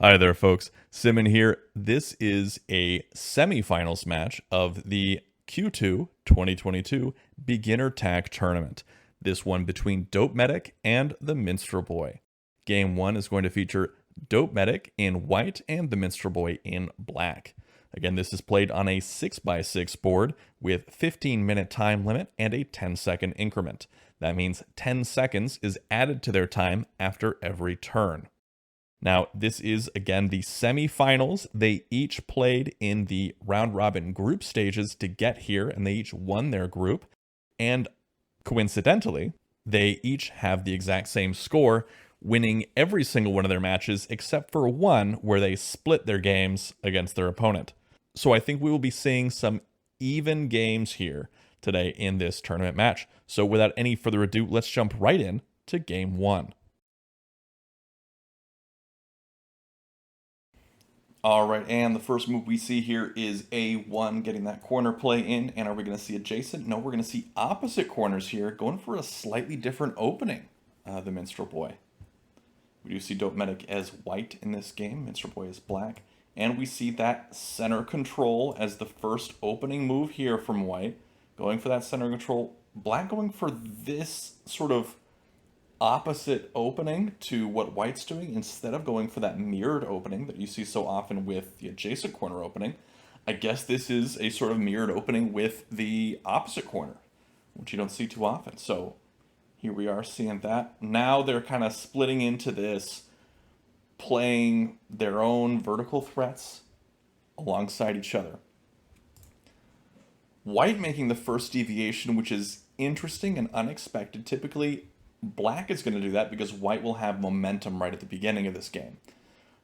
Hi there, folks. Simon here. This is a semifinals match of the Q2 2022 Beginner Tag Tournament. This one between dopeMedic and TheMinstrelBoy. Game 1 is going to feature dopeMedic in white and TheMinstrelBoy in black. Again, this is played on a 6x6 board with 15-minute time limit and a 10-second increment. That means 10 seconds is added to their time after every turn. Now, this is, again, the semifinals. They each played in the round-robin group stages to get here, and they each won their group. And coincidentally, they each have the exact same score, winning every single one of their matches except for one where they split their games against their opponent. So I think we will be seeing some even games here today in this tournament match. So without any further ado, let's jump right in to Game 1. All right, and the first move we see here is A1, getting that corner play in. And are we going to see adjacent? No, we're going to see opposite corners here, going for a slightly different opening, the TheMinstrelBoy. We do see dopeMedic as white in this game. TheMinstrelBoy is black. And we see that center control as the first opening move here from white. Going for that center control. Black going for this sort of opposite opening to what white's doing instead of going for that mirrored opening that you see so often with the adjacent corner opening. I guess this is a sort of mirrored opening with the opposite corner, which you don't see too often. So here we are seeing that. Now they're kind of splitting into this, playing their own vertical threats alongside each other. White making the first deviation, which is interesting and unexpected. Typically, black is going to do that because white will have momentum right at the beginning of this game.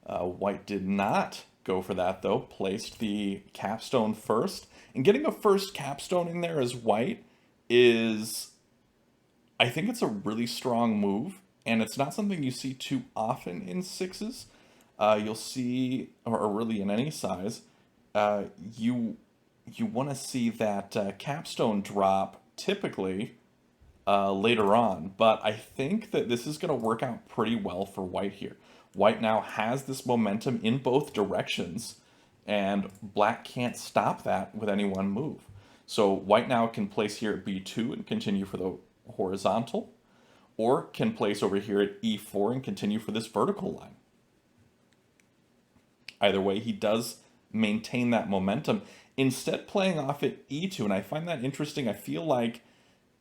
White did not go for that, though. Placed the capstone first. And getting a first capstone in there as white is, I think it's a really strong move. And it's not something you see too often in sixes. You'll see, or really in any size, you want to see that capstone drop typically later on, but I think that this is going to work out pretty well for white here. White now has this momentum in both directions, and black can't stop that with any one move. So white now can place here at B2 and continue for the horizontal, or can place over here at E4 and continue for this vertical line. Either way, he does maintain that momentum. Instead, playing off at E2, and I find that interesting. I feel like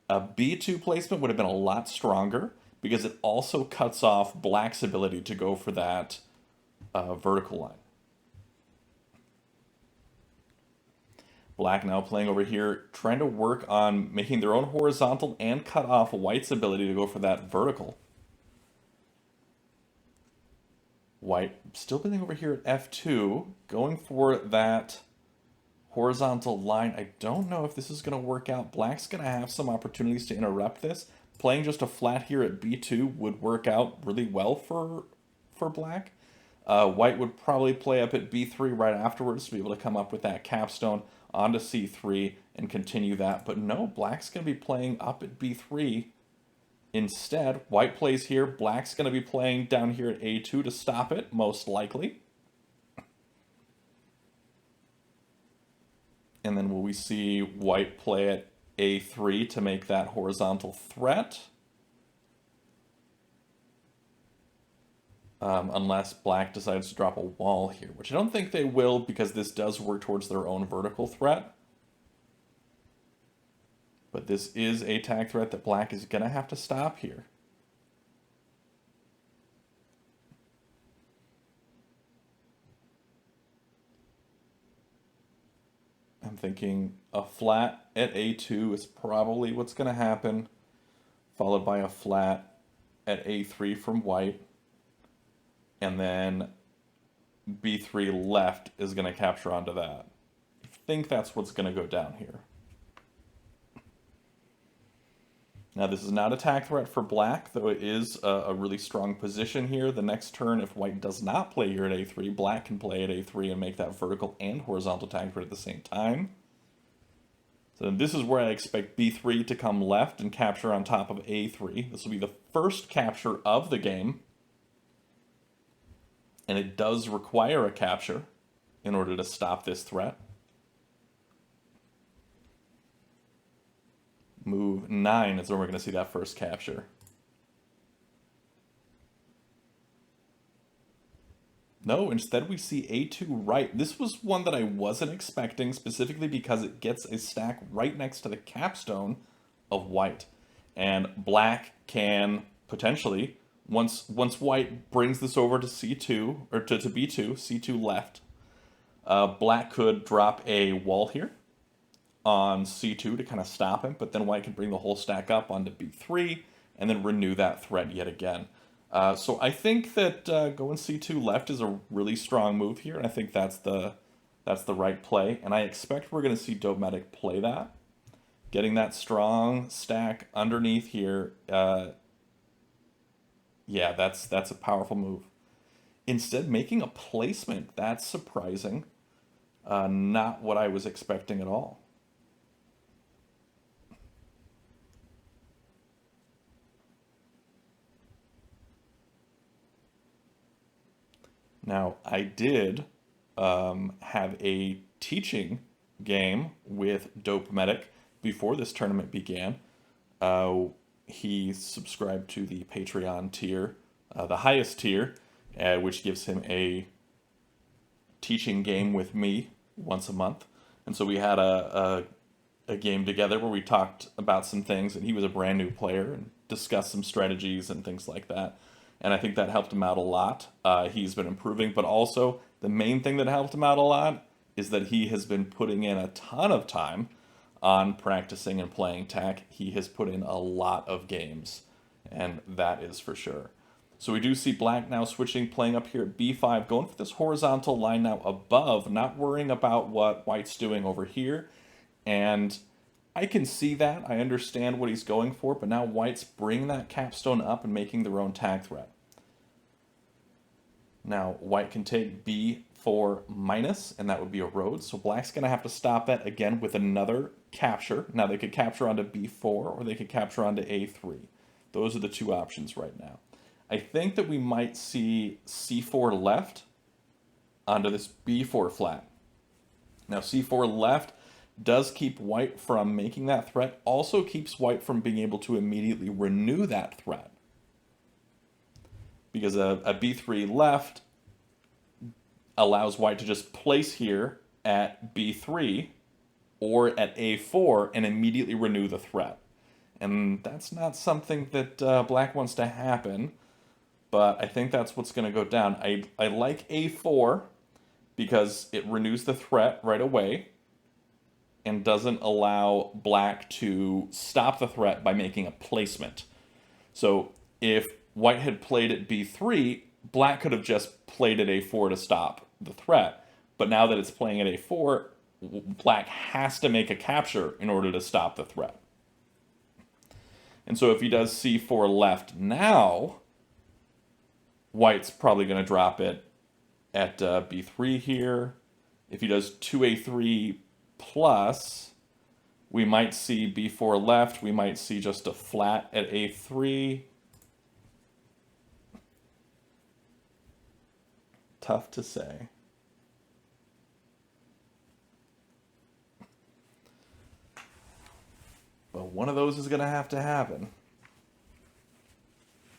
a B2 placement would have been a lot stronger because it also cuts off black's ability to go for that vertical line. Black now playing over here, trying to work on making their own horizontal and cut off white's ability to go for that vertical. White still playing over here at F2, going for that horizontal line. I don't know if this is going to work out. Black's going to have some opportunities to interrupt this. Playing just a flat here at B2 would work out really well for black. White would probably play up at B3 right afterwards to be able to come up with that capstone onto C3 and continue that. But no, black's going to be playing up at B3 instead. White plays here. Black's going to be playing down here at A2 to stop it, most likely. And then will we see white play at A3 to make that horizontal threat? Unless black decides to drop a wall here, which I don't think they will because this does work towards their own vertical threat. But this is a tag threat that black is going to have to stop here. I'm thinking a flat at A2 is probably what's going to happen, followed by a flat at A3 from white, and then B3 left is going to capture onto that. I think that's what's going to go down here. Now this is not a tag threat for black, though it is a really strong position here. The next turn, if white does not play here at A3, black can play at A3 and make that vertical and horizontal tag threat at the same time. So this is where I expect B3 to come left and capture on top of A3. This will be the first capture of the game. And it does require a capture in order to stop this threat. Move 9 is where we're going to see that first capture. No, instead we see a2 right. This was one that I wasn't expecting, specifically because it gets a stack right next to the capstone of white. And black can potentially, once white brings this over to c2, or to b2, c2 left, black could drop a wall here on c2 to kind of stop him, but then white can bring the whole stack up onto b3 and then renew that threat yet again. So I think that going c2 left is a really strong move here, and I think that's the right play. And I expect we're going to see dopeMedic play that, getting that strong stack underneath here. Yeah, that's a powerful move. Instead, making a placement, that's surprising. Not what I was expecting at all. Now, I did have a teaching game with dopeMedic before this tournament began. He subscribed to the Patreon tier, the highest tier, which gives him a teaching game with me once a month. And so we had a game together where we talked about some things, and he was a brand new player and discussed some strategies and things like that. And I think that helped him out a lot. He's been improving, but also the main thing that helped him out a lot is that he has been putting in a ton of time on practicing and playing tech. He has put in a lot of games, and that is for sure. So we do see black now switching, playing up here at b5, going for this horizontal line now above, not worrying about what white's doing over here. And I can see that. I understand what he's going for, but now white's bringing that capstone up and making their own tag threat. Now, white can take b4 minus, and that would be a road. So black's going to have to stop that again with another capture. Now, they could capture onto b4, or they could capture onto a3. Those are the two options right now. I think that we might see c4 left onto this b4 flat. Now, c4 left does keep white from making that threat, also keeps white from being able to immediately renew that threat. Because a b3 left allows white to just place here at b3 or at a4 and immediately renew the threat. And that's not something that black wants to happen, but I think that's what's going to go down. I like a4 because it renews the threat right away and doesn't allow black to stop the threat by making a placement. So if white had played at b3, black could have just played at a4 to stop the threat. But now that it's playing at a4, black has to make a capture in order to stop the threat. And so if he does c4 left now, white's probably going to drop it at b3 here. If he does 2a3 plus, we might see b4 left. We might see just a flat at a3. Tough to say. But one of those is going to happen.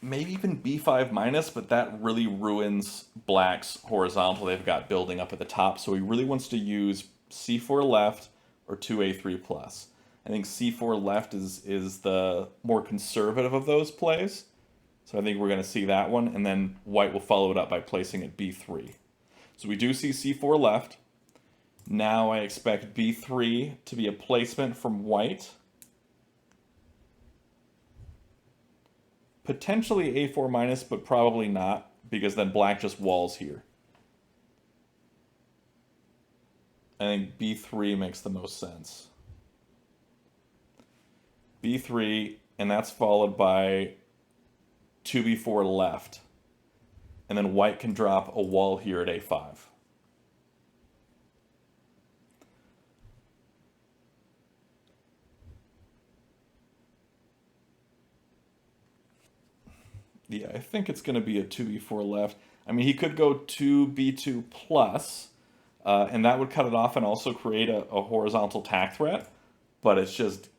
Maybe even b5 minus, but that really ruins black's horizontal they've got building up at the top. So he really wants to use c4 left or 2a3 plus. I think c4 left is the more conservative of those plays. So I think we're going to see that one, and then white will follow it up by placing at b3. So we do see c4 left. Now I expect b3 to be a placement from white. Potentially a4 minus, but probably not, because then black just walls here. I think b3 makes the most sense. b3, and that's followed by 2b4 left. And then white can drop a wall here at a5. Yeah, I think it's going to be a 2b4 left. I mean, he could go 2b2 plus, and that would cut it off and also create a horizontal tack threat. But it's just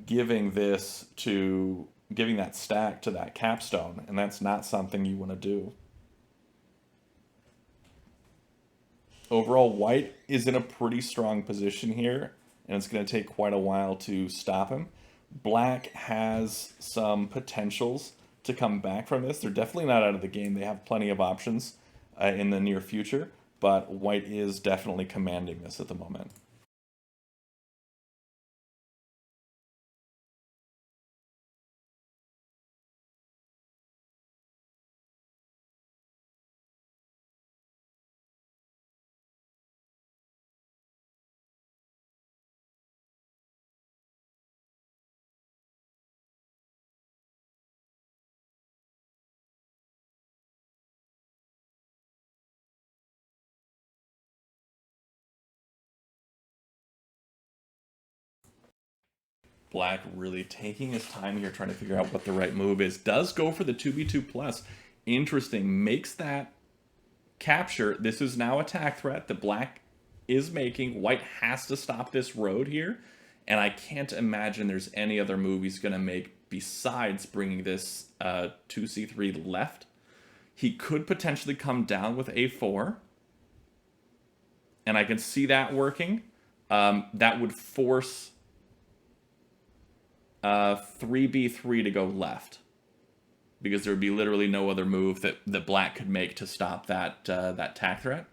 giving giving that stack to that capstone, and that's not something you want to do. Overall, white is in a pretty strong position here, and it's going to take quite a while to stop him. Black has some potentials to come back from this. They're definitely not out of the game. They have plenty of options in the near future, but white is definitely commanding this at the moment. Black really taking his time here trying to figure out what the right move is. Does go for the 2b2 plus. Interesting. Makes that capture. This is now a attack threat that black is making. White has to stop this road here. And I can't imagine there's any other move he's going to make besides bringing this 2c3 left. He could potentially come down with a4. And I can see that working. That would force 3b3 to go left, because there would be literally no other move that black could make to stop that that tack threat.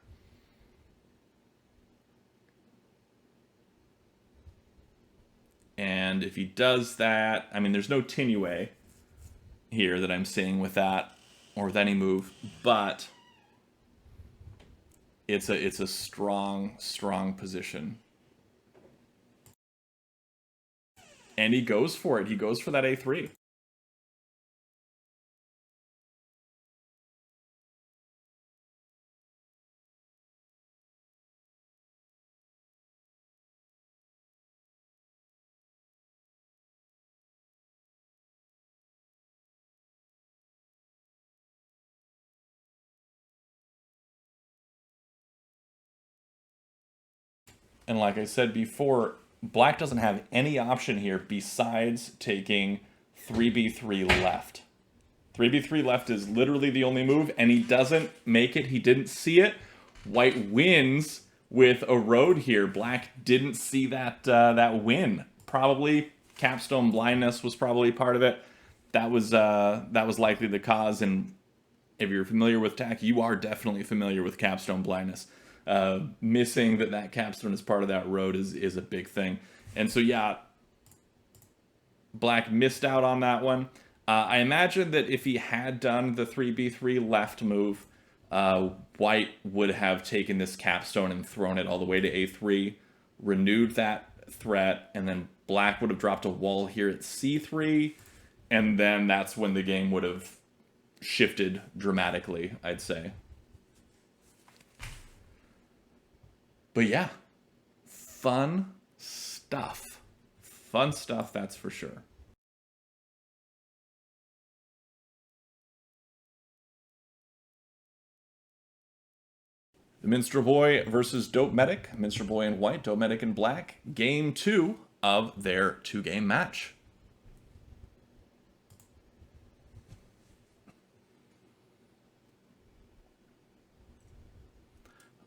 And if he does that, I mean, there's no Tinue here that I'm seeing with that or with any move, but it's a strong position. And he goes for it. He goes for that a3. And like I said before, black doesn't have any option here besides taking 3b3 left. 3b3 left is literally the only move, and he doesn't make it. He didn't see it. White wins with a road here. Black didn't see that win. Probably capstone blindness was probably part of it. That was likely the cause. And if you're familiar with tack, you are definitely familiar with capstone blindness. Missing that capstone as part of that road is a big thing. And so yeah, black missed out on that one. I imagine that if he had done the 3b3 left move, white would have taken this capstone and thrown it all the way to a3, renewed that threat, and then black would have dropped a wall here at c3, and then that's when the game would have shifted dramatically, I'd say. But yeah, fun stuff. Fun stuff, that's for sure. The Minstrel Boy versus dopeMedic. Minstrel Boy in white, dopeMedic in black. Game 2 of their 2-game match.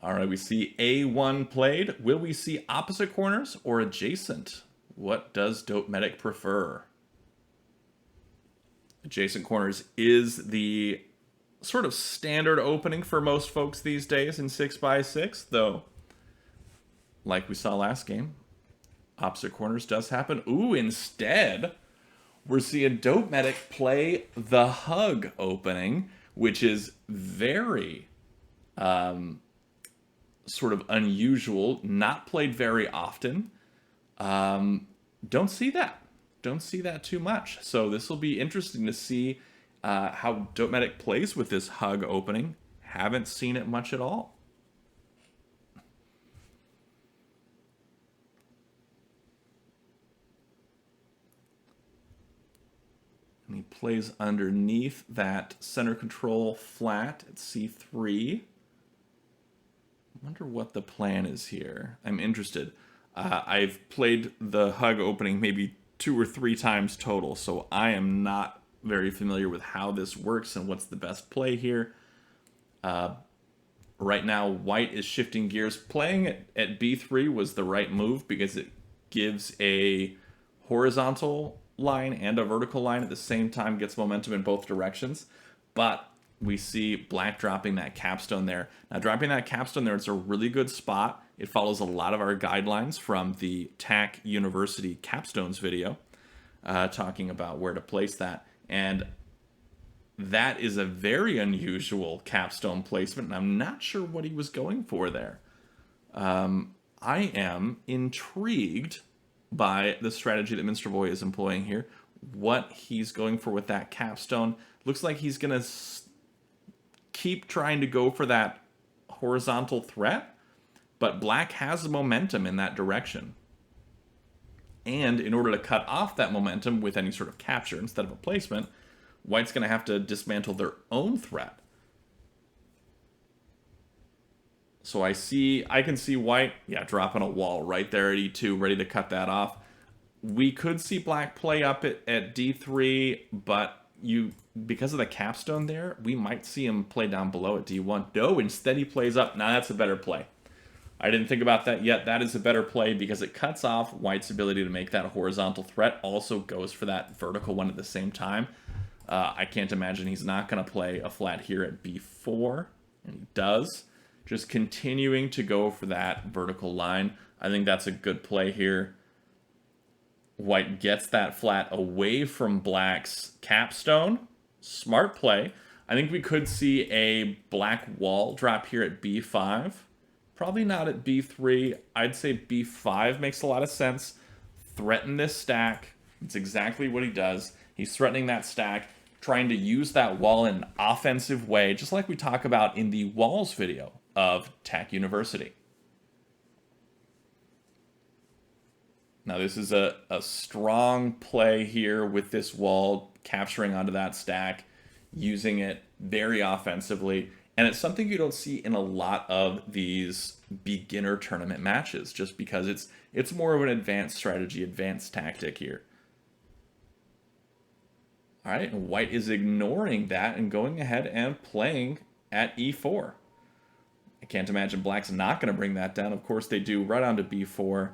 All right, we see A1 played. Will we see opposite corners or adjacent? What does dopeMedic prefer? Adjacent corners is the sort of standard opening for most folks these days in 6x6, though, like we saw last game, opposite corners does happen. Ooh, instead, we're seeing dopeMedic play the hug opening, which is very sort of unusual, not played very often. Don't see that. Don't see that too much. So this will be interesting to see how dopeMedic plays with this hug opening. Haven't seen it much at all. And he plays underneath that center control flat at c3. I wonder what the plan is here. I'm interested. I've played the hug opening maybe 2 or 3 times total, so I am not very familiar with how this works and what's the best play here. Right now, white is shifting gears. Playing at b3 was the right move because it gives a horizontal line and a vertical line at the same time, gets momentum in both directions. But we see black dropping that capstone there. Now, dropping that capstone there, it's a really good spot. It follows a lot of our guidelines from the TAC University capstones video, talking about where to place that. And that is a very unusual capstone placement, and I'm not sure what he was going for there. I am intrigued by the strategy that TheMinstrelBoy is employing here. What he's going for with that capstone. Looks like he's going to keep trying to go for that horizontal threat, but black has the momentum in that direction. And in order to cut off that momentum with any sort of capture instead of a placement, white's going to have to dismantle their own threat. So I can see white, dropping a wall right there at e2, ready to cut that off. We could see black play up at d3, but because of the capstone there, we might see him play down below at d1. No, instead he plays up. Now that's a better play. I didn't think about that yet. That is a better play because it cuts off white's ability to make that horizontal threat. Also goes for that vertical one at the same time. I can't imagine he's not going to play a flat here at b4, and he does. Just continuing to go for that vertical line. I think that's a good play here. White gets that flat away from black's capstone. Smart play. I think we could see a black wall drop here at b5. Probably not at b3. I'd say b5 makes a lot of sense. Threaten this stack. It's exactly what he does. He's threatening that stack, trying to use that wall in an offensive way, just like we talk about in the walls video of TAC University. Now this is a strong play here with this wall, capturing onto that stack, using it very offensively. And it's something you don't see in a lot of these beginner tournament matches, just because it's more of an advanced strategy, advanced tactic here. All right, and white is ignoring that and going ahead and playing at e4. I can't imagine black's not going to bring that down. Of course they do, right onto b4.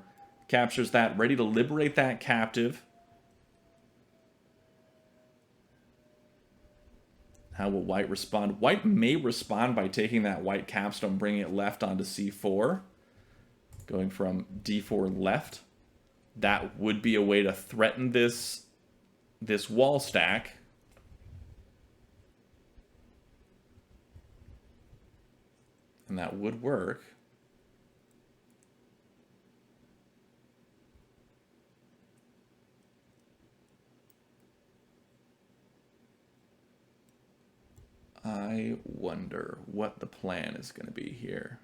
Captures that, ready to liberate that captive. How will white respond? White may respond by taking that white capstone, bringing it left onto c4. Going from d4 left. That would be a way to threaten this wall stack. And that would work. I wonder what the plan is going to be here.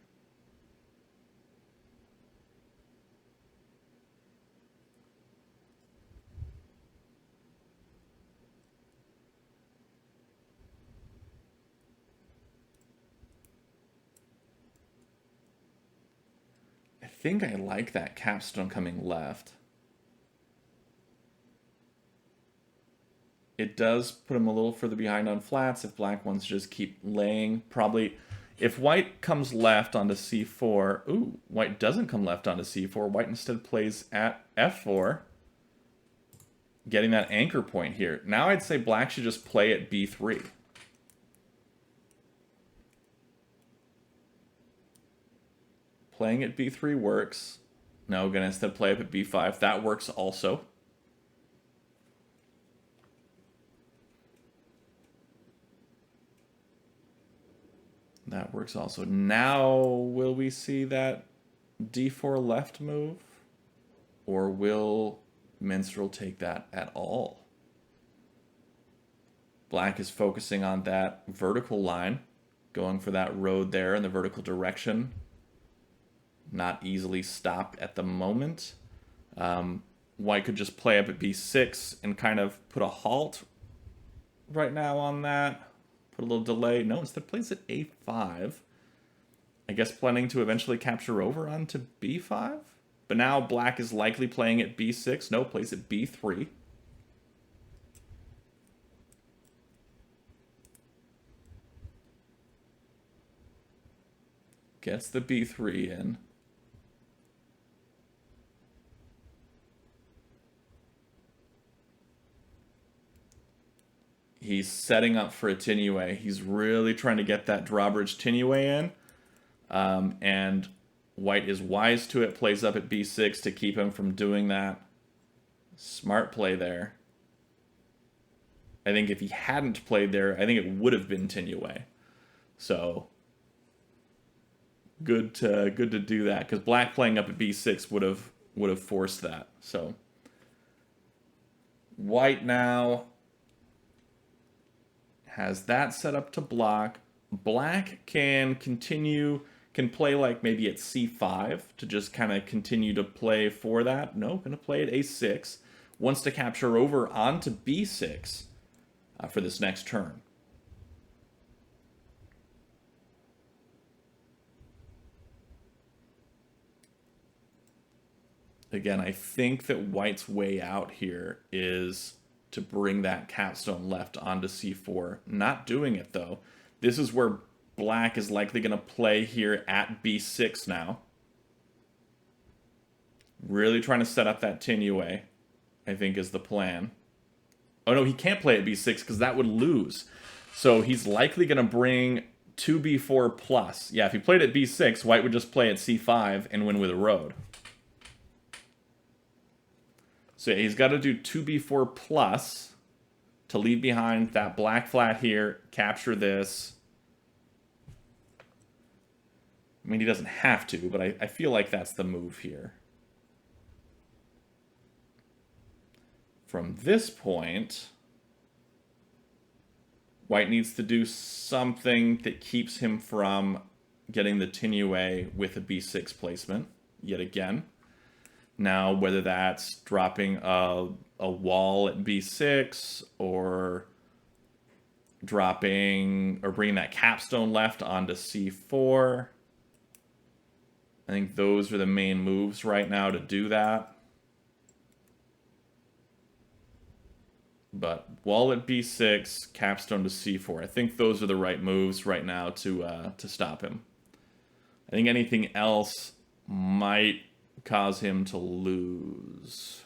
I think I like that capstone coming left. It does put him a little further behind on flats if black wants to just keep laying. Probably, if white comes left onto c4, ooh, white doesn't come left onto c4. White instead plays at f4, getting that anchor point here. Now I'd say black should just play at b3. Playing at b3 works. No, gonna instead play up at b5. That works also. That works also. Now, will we see that d4 left move? Or will Minstrel take that at all? Black is focusing on that vertical line, going for that road there in the vertical direction. Not easily stopped at the moment. White could just play up at b6 and kind of put a halt right now on that. Put a little delay. No, instead plays at a5. I guess planning to eventually capture over onto b5. But now black is likely playing at b6. No, plays at b3. Gets the b3 in. He's setting up for a Tinue. He's really trying to get that drawbridge Tinue in. And white is wise to it, plays up at b6 to keep him from doing that. Smart play there. I think if he hadn't played there, I think it would have been Tinue. So good to do that, because black playing up at b6 would have forced that. So white now has that set up to block. Black can play like maybe at c5 to just kind of continue to play for that. No, gonna play at a6. Wants to capture over onto b6 for this next turn. Again, I think that white's way out here is to bring that capstone left onto c4. Not doing it, though. This is where black is likely going to play here at b6 now. Really trying to set up that Tinue, I think, is the plan. Oh, no, he can't play at b6 because that would lose. So he's likely going to bring 2b4 plus. Yeah, if he played at b6, white would just play at c5 and win with a road. So yeah, he's got to do 2b4 plus to leave behind that black flat here, capture this. I mean, he doesn't have to, but I feel like that's the move here. From this point, white needs to do something that keeps him from getting the Tinue with a b6 placement, yet again. Now, whether that's dropping a wall at b6 or dropping or bringing that capstone left onto c4. I think those are the main moves right now to do that. But wall at b6, capstone to c4. I think those are the right moves right now to stop him. I think anything else might cause him to lose.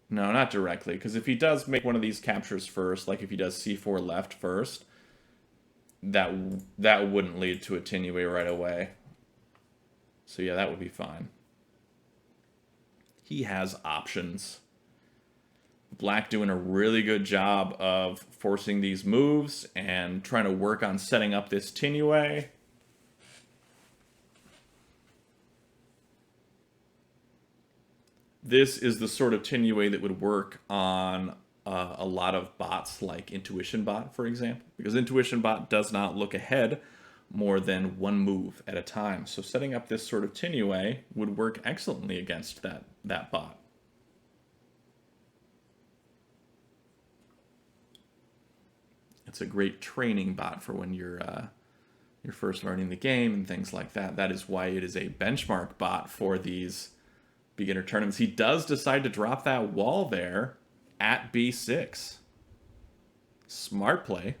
No, not directly, because if he does make one of these captures first, like if he does c4 left first, that wouldn't lead to a Tinue right away. So yeah, that would be fine. He has options. Black doing a really good job of forcing these moves and trying to work on setting up this Tinue. This is the sort of Tinue that would work on a lot of bots like Intuition Bot, for example, because Intuition Bot does not look ahead more than one move at a time. So setting up this sort of Tinue would work excellently against that bot. It's a great training bot for when you're first learning the game and things like that. That is why it is a benchmark bot for these beginner tournaments. He does decide to drop that wall there at b6. Smart play.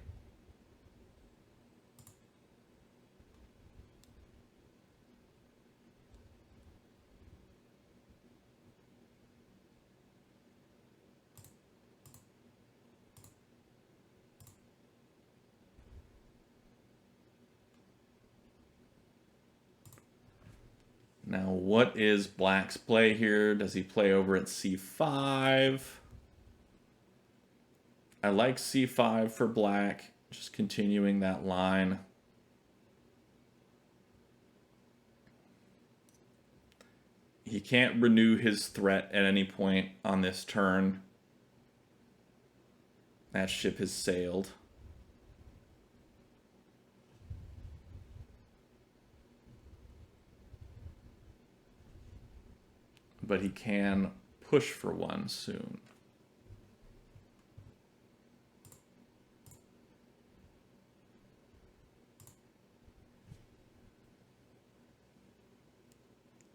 Now, what is black's play here? Does he play over at c5? I like c5 for black, just continuing that line. He can't renew his threat at any point on this turn. That ship has sailed. But he can push for one soon.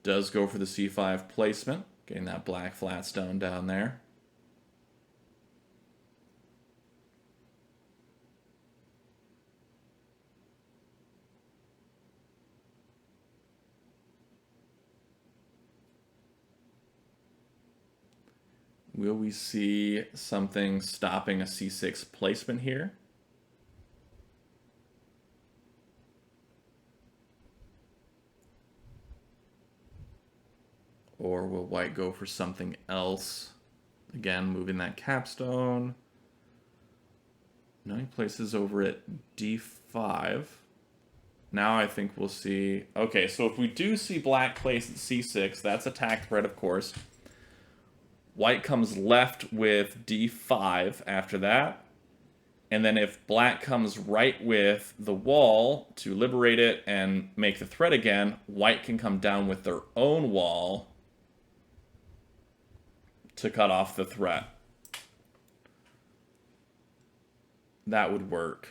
Does go for the c5 placement, getting that black flat stone down there. Will we see something stopping a c6 placement here? Or will white go for something else? Again, moving that capstone. Now he places over at d5. Now I think we'll see... Okay, so if we do see black place at c6, that's attack threat, of course. White comes left with d5 after that. And then if black comes right with the wall to liberate it and make the threat again, white can come down with their own wall to cut off the threat. That would work.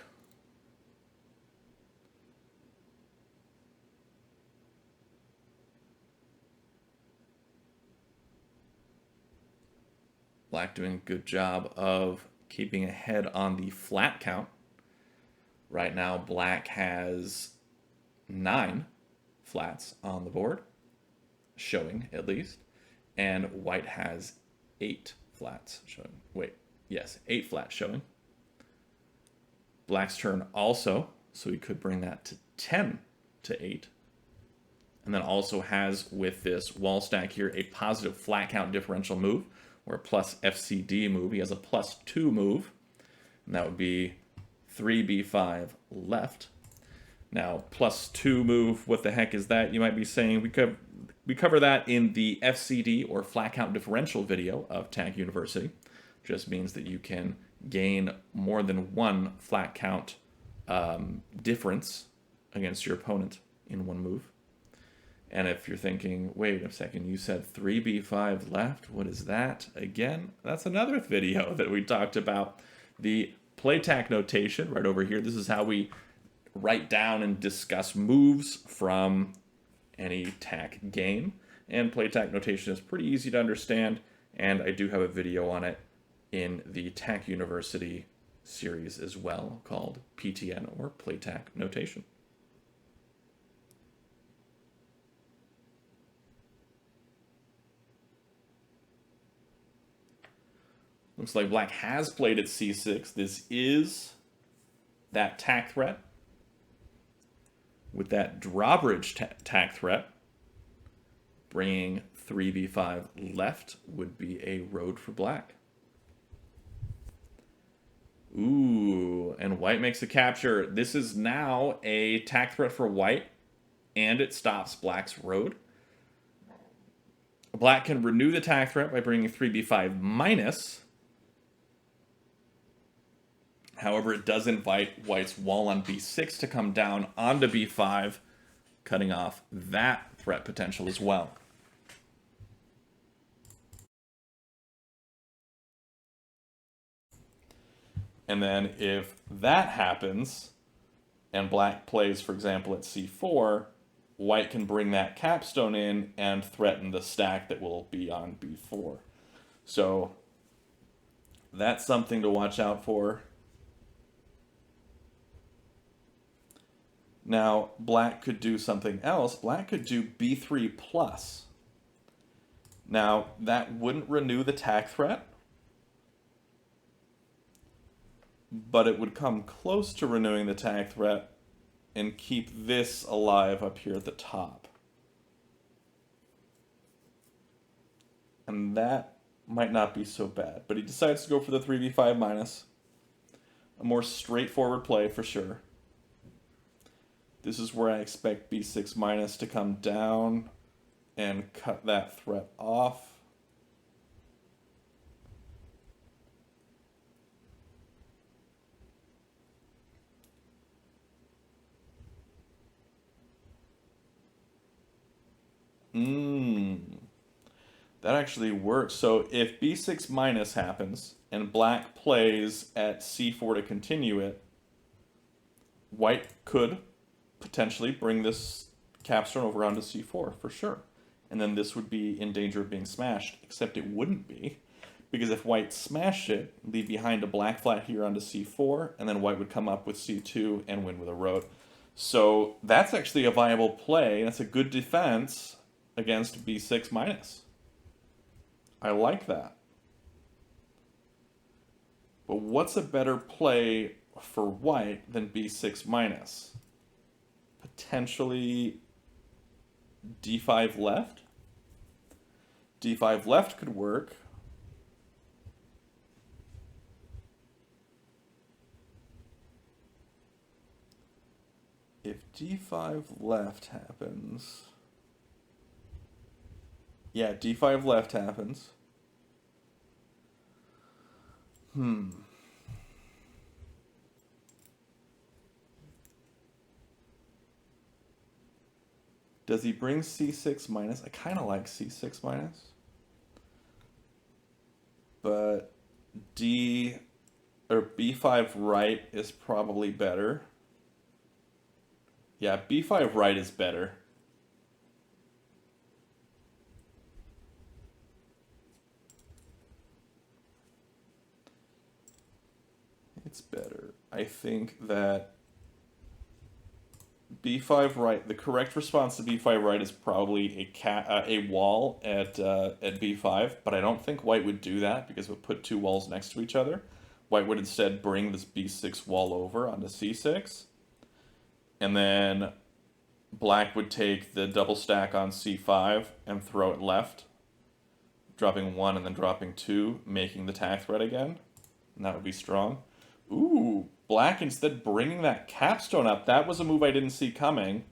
Black doing a good job of keeping ahead on the flat count. Right now, black has 9 flats on the board, showing at least, and white has 8 flats showing. Wait, yes, 8 flats showing. Black's turn also, so he could bring that to 10 to 8. And then also has, with this wall stack here, a positive flat count differential move, or a plus FCD move. He has a +2 move, and that would be 3b5 left. Now, +2 move, what the heck is that? You might be saying, we cover that in the FCD, or flat count differential video of Tag University. Just means that you can gain more than one flat count difference against your opponent in one move. And if you're thinking, wait a second, you said 3b5 left, what is that? Again, that's another video that we talked about. The play tack notation right over here. This is how we write down and discuss moves from any tack game. And play tack notation is pretty easy to understand, and I do have a video on it in the Tack University series as well, called PTN, or play tack notation. Looks like black has played at c6. This is that tack threat. With that drawbridge tack threat, bringing 3b5 left would be a road for black. Ooh, and white makes a capture. This is now a tack threat for white, and it stops black's road. Black can renew the tack threat by bringing 3b5 minus. However, it does invite white's wall on b6 to come down onto b5, cutting off that threat potential as well. And then if that happens, and black plays, for example, at c4, white can bring that capstone in and threaten the stack that will be on b4. So that's something to watch out for. Now, black could do something else. Black could do b3 plus. Now, that wouldn't renew the tack threat, but it would come close to renewing the tack threat and keep this alive up here at the top. And that might not be so bad, but he decides to go for the 3b5 minus. A more straightforward play for sure. This is where I expect b6 minus to come down and cut that threat off. That actually works. So if b6 minus happens and black plays at c4 to continue it, white could potentially bring this capstone over onto c4 for sure. And then this would be in danger of being smashed, except it wouldn't be. Because if white smashed it, leave behind a black flat here onto c4, and then white would come up with c2 and win with a rote. So that's actually a viable play. That's a good defense against b6 minus. I like that. But what's a better play for white than b6 minus? Potentially d5 left? d5 left could work. If d5 left happens... Yeah, d5 left happens. Does he bring c6 minus? I kind of like c6 minus. But b5 right is probably better. Yeah, b5 right is better. It's better. I think that b5 right, the correct response to b5 right is probably a wall at b5, but I don't think white would do that because it would put two walls next to each other. White would instead bring this b6 wall over onto c6, and then black would take the double stack on c5 and throw it left, dropping 1 and then dropping 2, making the tack threat again, and that would be strong. Ooh, black instead bringing that capstone up. That was a move I didn't see coming.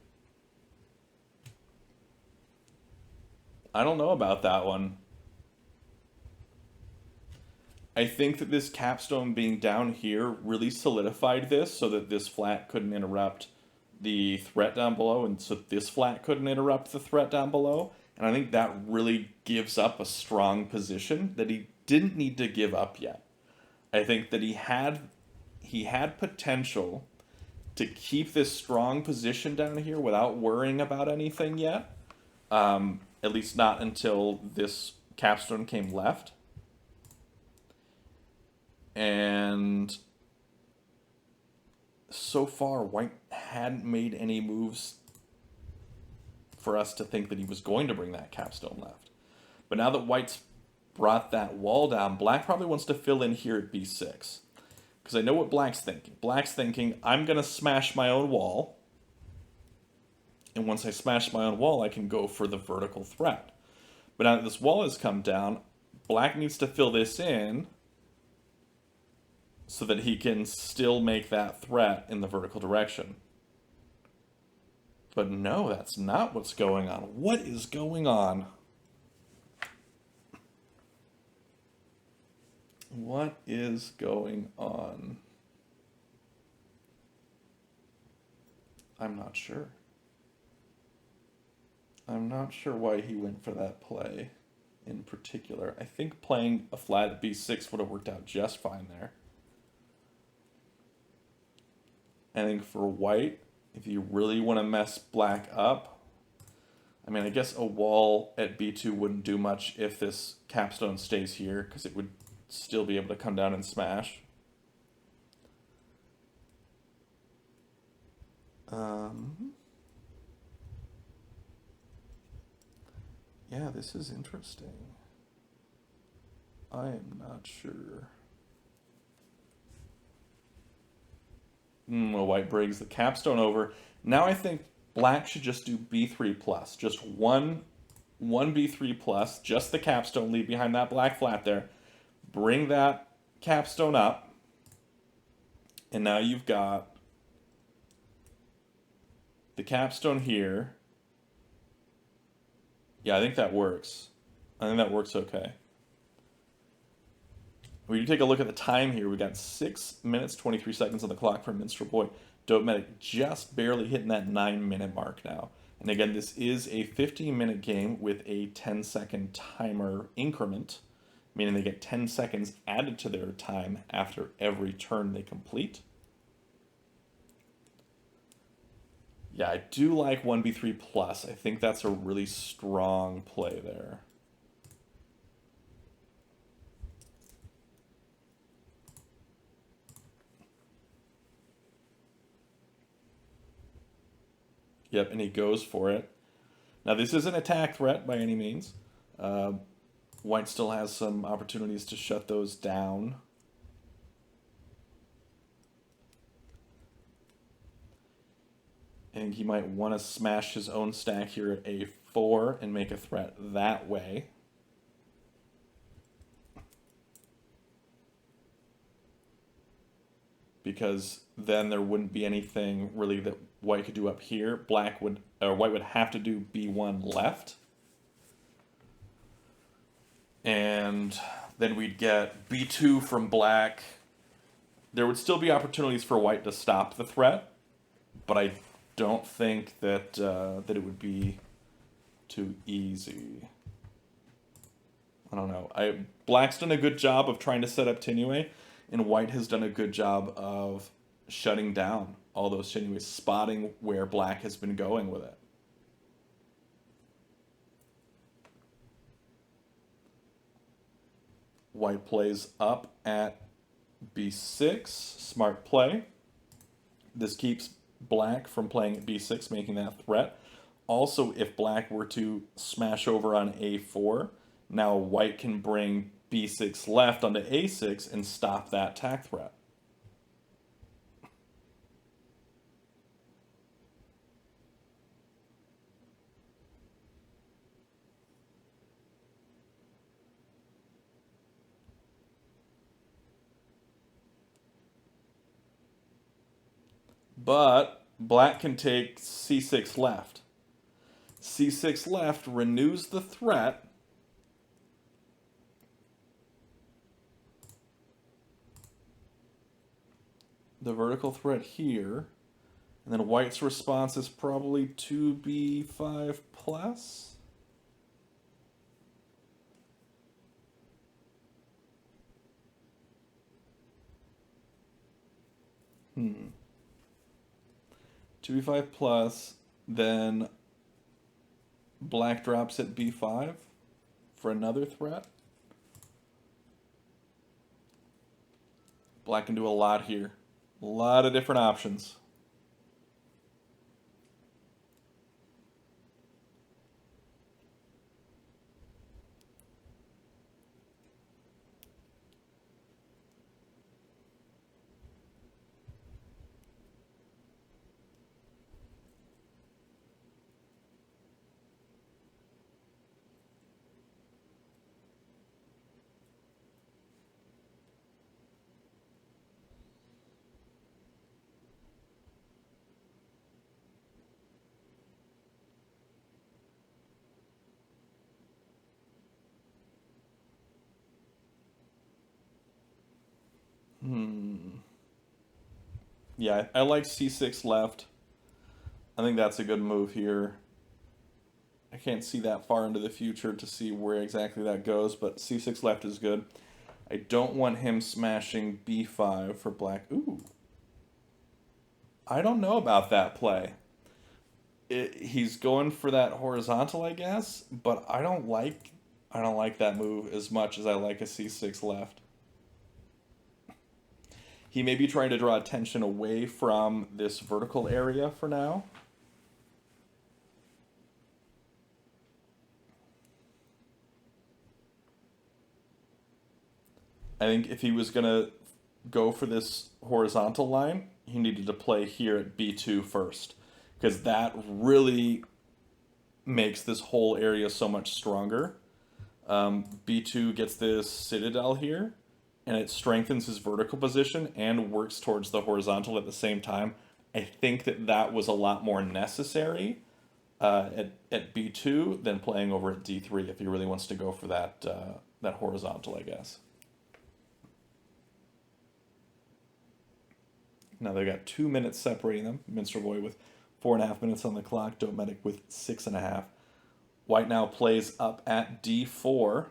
I don't know about that one. I think that this capstone being down here really solidified this so that this flat couldn't interrupt the threat down below, and so this flat couldn't interrupt the threat down below. And I think that really gives up a strong position that he didn't need to give up yet. I think that he had potential to keep this strong position down here without worrying about anything yet. At least not until this capstone came left. And so far, white hadn't made any moves for us to think that he was going to bring that capstone left. But now that white's brought that wall down, black probably wants to fill in here at b6. Because I know what black's thinking. Black's thinking, I'm going to smash my own wall. And once I smash my own wall, I can go for the vertical threat. But now that this wall has come down, black needs to fill this in so that he can still make that threat in the vertical direction. But no, that's not what's going on. What is going on? What is going on? I'm not sure. I'm not sure why he went for that play in particular. I think playing a flat at b6 would have worked out just fine there. I think for white, if you really want to mess black up, I mean, I guess a wall at b2 wouldn't do much if this capstone stays here, because it would still be able to come down and smash. Yeah, this is interesting. I am not sure. Well, white brings the capstone over. Now I think black should just do b3 plus. Just one b3 plus, just the capstone, leave behind that black flat there. Bring that capstone up. And now you've got the capstone here. Yeah, I think that works. I think that works okay. When you take a look at the time here, we got 6 minutes, 23 seconds on the clock for Minstrel Boy. dopeMedic just barely hitting that 9-minute mark now. And again, this is a 15-minute game with a 10-second timer increment, meaning they get 10 seconds added to their time after every turn they complete. Yeah, I do like 1b3 plus. I think that's a really strong play there. Yep, and he goes for it. Now, this is an attack threat by any means. White still has some opportunities to shut those down. I think he might want to smash his own stack here at a4 and make a threat that way. Because then there wouldn't be anything really that white could do up here. White would have to do b1 left. And then we'd get b2 from black. There would still be opportunities for white to stop the threat, but I don't think that that it would be too easy. I don't know. Black's done a good job of trying to set up Tinue, and white has done a good job of shutting down all those Tinues, spotting where black has been going with it. White plays up at b6, smart play. This keeps black from playing at b6, making that threat. Also, if black were to smash over on a4, now white can bring b6 left onto a6 and stop that attack threat. But black can take c6 left. c6 left renews the threat. The vertical threat here. And then white's response is probably 2b5 plus. Hmm. 2b5 plus, then black drops at b5 for another threat. Black can do a lot here. A lot of different options. Yeah, I like c6 left. I think that's a good move here. I can't see that far into the future to see where exactly that goes, but c6 left is good. I don't want him smashing b5 for black. Ooh. I don't know about that play. He's going for that horizontal, I guess, but I don't like that move as much as I like a c6 left. He may be trying to draw attention away from this vertical area for now. I think if he was going to go for this horizontal line, he needed to play here at b2 first, because that really makes this whole area so much stronger. b2 gets this citadel here, and it strengthens his vertical position and works towards the horizontal at the same time. I think that was a lot more necessary at b2 than playing over at d3 if he really wants to go for that that horizontal, I guess. Now they've got 2 minutes separating them. Minstrel Boy with 4.5 minutes on the clock. dopeMedic with 6.5. White now plays up at d4.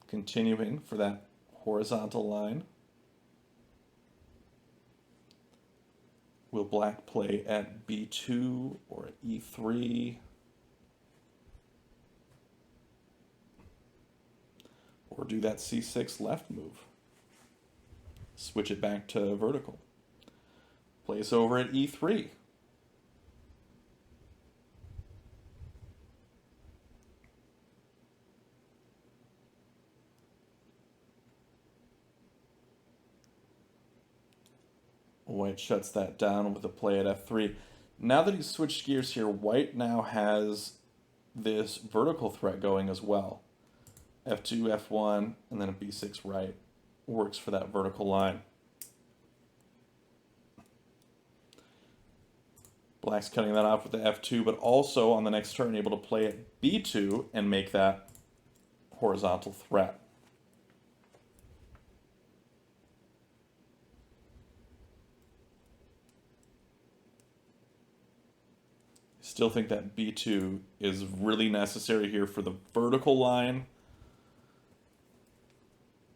Continuing for that horizontal line. Will black play at b2 or at e3? Or do that c6 left move? Switch it back to vertical. Plays over at e3. White shuts that down with a play at f3. Now that he's switched gears here, white now has this vertical threat going as well. f2, f1, and then a b6 right works for that vertical line. Black's cutting that off with the f2, but also on the next turn able to play at b2 and make that horizontal threat. Still think that b2 is really necessary here for the vertical line.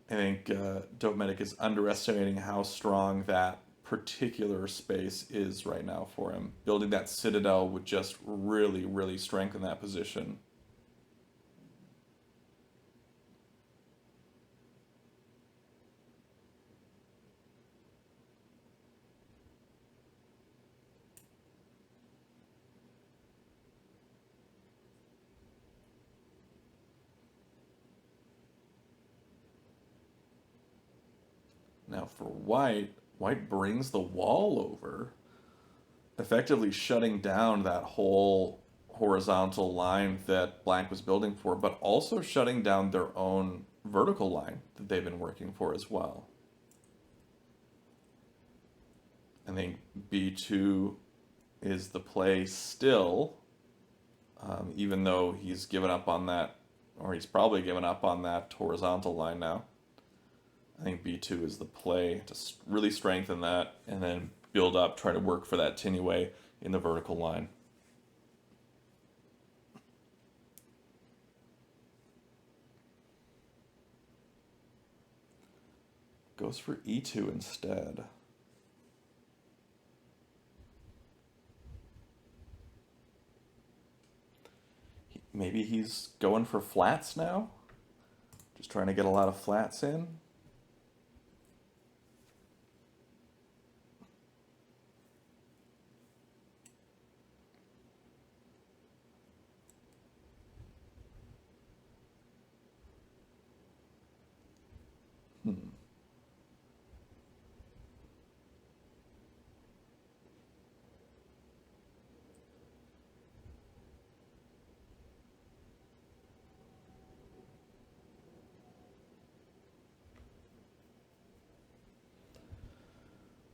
I think dopeMedic is underestimating how strong that particular space is right now for him. Building that citadel would just really, really strengthen that position. Now for white, white brings the wall over, effectively shutting down that whole horizontal line that black was building for, but also shutting down their own vertical line that they've been working for as well. I think b2 is the play still, even though he's given up on that, or he's probably given up on that horizontal line now. I think b2 is the play to really strengthen that and then build up, try to work for that Tinuay in the vertical line. Goes for e2 instead. Maybe he's going for flats now? Just trying to get a lot of flats in?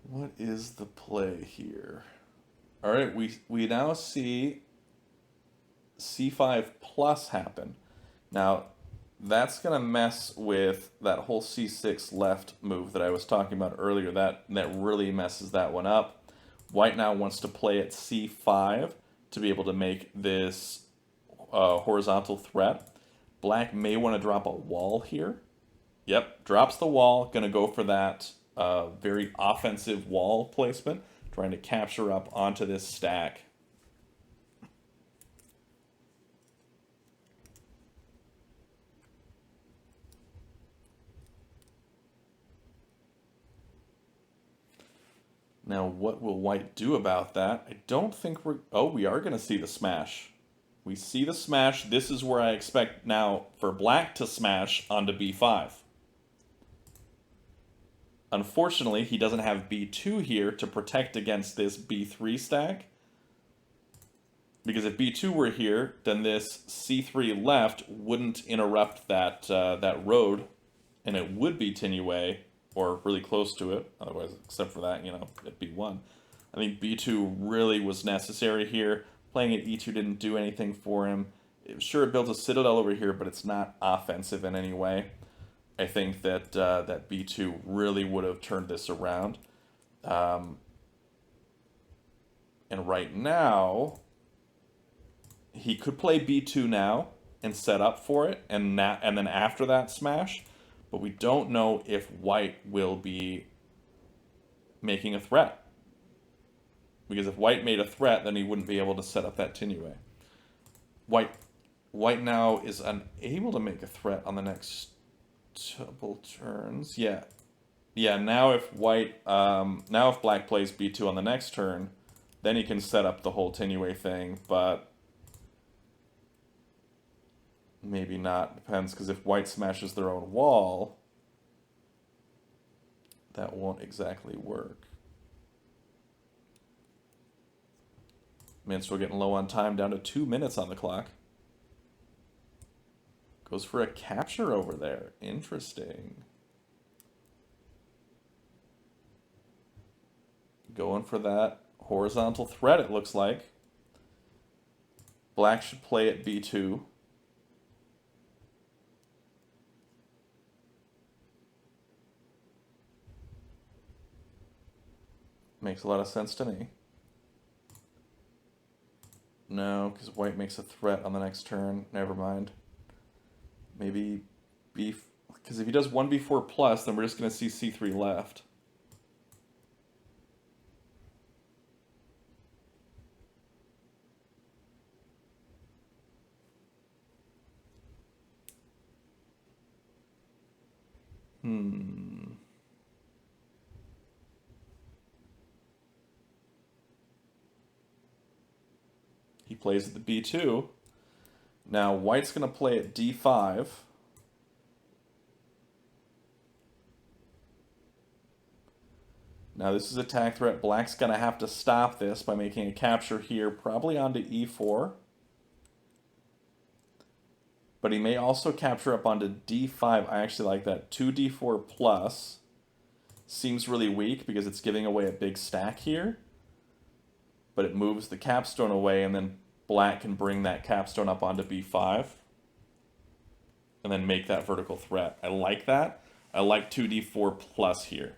What is the play here? All right, we now see c5 plus happen. Now, that's going to mess with that whole c6 left move that I was talking about earlier. That really messes that one up. White now wants to play at c5 to be able to make this horizontal threat. Black may want to drop a wall here. Yep, drops the wall. Going to go for that very offensive wall placement, trying to capture up onto this stack. Now, what will white do about that? I don't think we're... Oh, we are going to see the smash. We see the smash. This is where I expect now for black to smash onto b5. Unfortunately, he doesn't have b2 here to protect against this b3 stack. Because if b2 were here, then this c3 left wouldn't interrupt that, that road, and it would be Tinuay, or really close to it. Otherwise, except for that, you know, at b1. I think b2 really was necessary here. Playing at e2 didn't do anything for him. Sure, it builds a citadel over here, but it's not offensive in any way. I think that that b2 really would have turned this around. And right now, he could play b2 now and set up for it, and then after that smash. But we don't know if white will be making a threat. Because if white made a threat, then he wouldn't be able to set up that Tinue. White now is unable to make a threat on the next couple turns. Yeah. Yeah, now if black plays b2 on the next turn, then he can set up the whole Tinue thing, but maybe not. Depends, because if white smashes their own wall, that won't exactly work. Minstrel getting low on time, down to 2 minutes on the clock. Goes for a capture over there. Interesting. Going for that horizontal threat, it looks like. Black should play at b2. Makes a lot of sense to me. No, because white makes a threat on the next turn. Never mind. Maybe b... Because if he does 1b4 plus, then we're just going to see c3 left. He plays at the b2. Now white's going to play at d5. Now this is attack threat. Black's going to have to stop this by making a capture here, probably onto e4. But he may also capture up onto d5. I actually like that. 2d4 plus seems really weak because it's giving away a big stack here. But it moves the capstone away, and then black can bring that capstone up onto b5 and then make that vertical threat. I like that. I like 2d4 plus here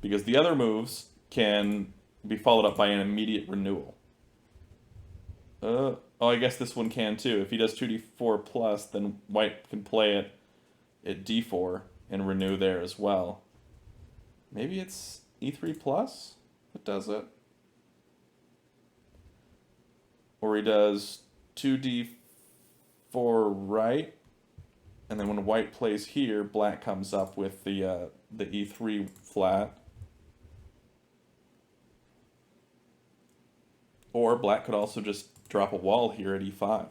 because the other moves can be followed up by an immediate renewal. Oh, I guess this one can too. If he does 2d4 plus, then white can play it at d4 and renew there as well. Maybe it's e3 plus that does it. Or he does 2d4 right, and then when white plays here, black comes up with the e3 flat. Or black could also just drop a wall here at e5.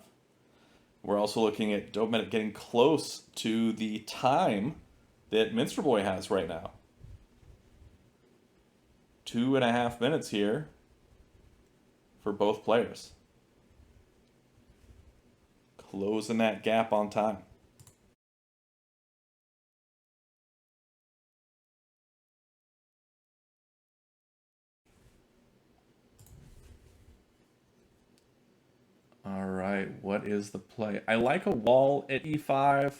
We're also looking at dopeMedic getting close to the time that MinstrelBoy has right now. 2.5 minutes here for both players. Closing that gap on time. All right, what is the play? I like a wall at e5,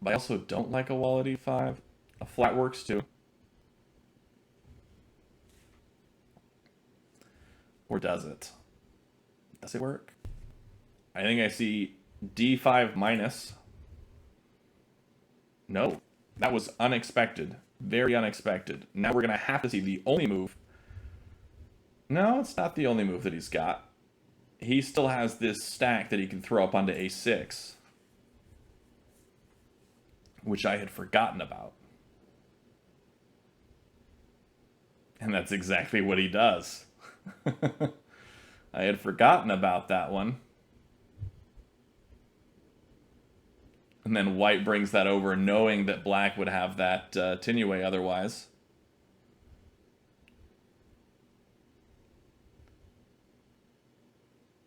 but I also don't like a wall at e5. A flat works too. Or does it? Does it work? I think I see d5 minus. No, that was unexpected. Very unexpected. Now we're going to have to see the only move. No, it's not the only move that he's got. He still has this stack that he can throw up onto a6, which I had forgotten about. And that's exactly what he does. I had forgotten about that one. And then white brings that over, knowing that black would have that Tinue otherwise.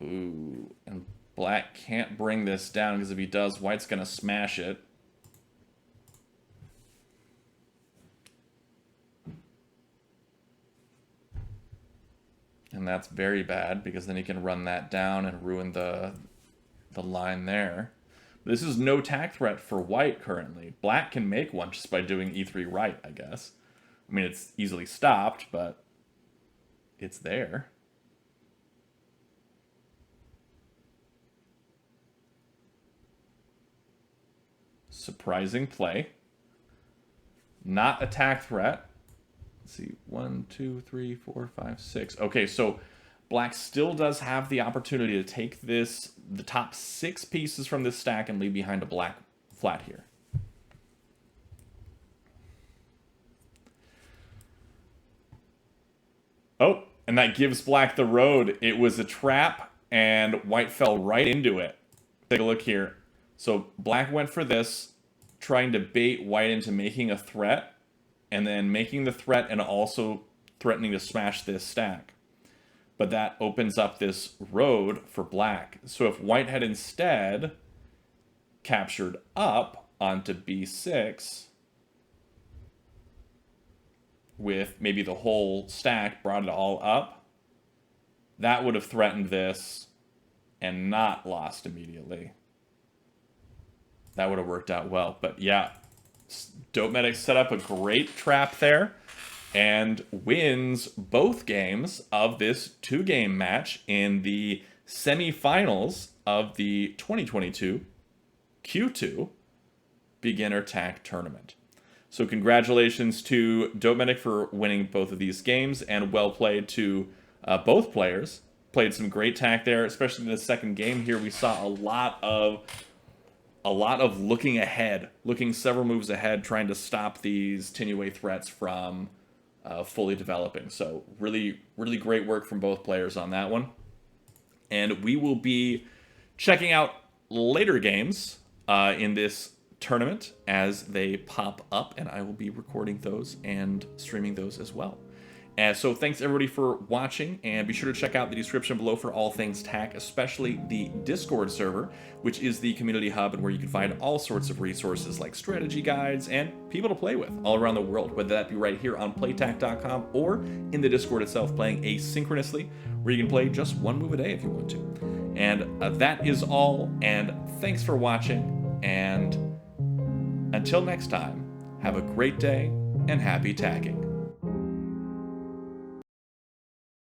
Ooh, and black can't bring this down because if he does, white's going to smash it. And that's very bad because then he can run that down and ruin the line there. This is no tack threat for white currently. Black can make one just by doing e3 right, I guess. I mean, it's easily stopped, but it's there. Surprising play. Not a tack threat. Let's see, 1, 2, 3, 4, 5, 6. Okay, so black still does have the opportunity to take the top 6 pieces from this stack and leave behind a black flat here. Oh, and that gives black the road. It was a trap, and white fell right into it. Take a look here. So black went for this, trying to bait white into making a threat, and then making the threat and also threatening to smash this stack. But that opens up this road for black. So if white had instead captured up onto b6 with maybe the whole stack, brought it all up, that would have threatened this and not lost immediately. That would have worked out well. But yeah, dopeMedic set up a great trap there and wins both games of this 2-game match in the semifinals of the 2022 Q2 Beginner Tack Tournament. So congratulations to dopeMedic for winning both of these games, and well played to both players. Played some great tack there, especially in the second game here. We saw a lot of looking ahead, looking several moves ahead, trying to stop these Tinuay threats from fully developing. So really, really great work from both players on that one. And we will be checking out later games in this tournament as they pop up, and I will be recording those and streaming those as well. And so thanks everybody for watching, and be sure to check out the description below for all things tack, especially the Discord server, which is the community hub and where you can find all sorts of resources like strategy guides and people to play with all around the world, whether that be right here on playtack.com or in the Discord itself playing asynchronously, where you can play just one move a day if you want to. And that is all, and thanks for watching, and until next time, have a great day and happy tacking.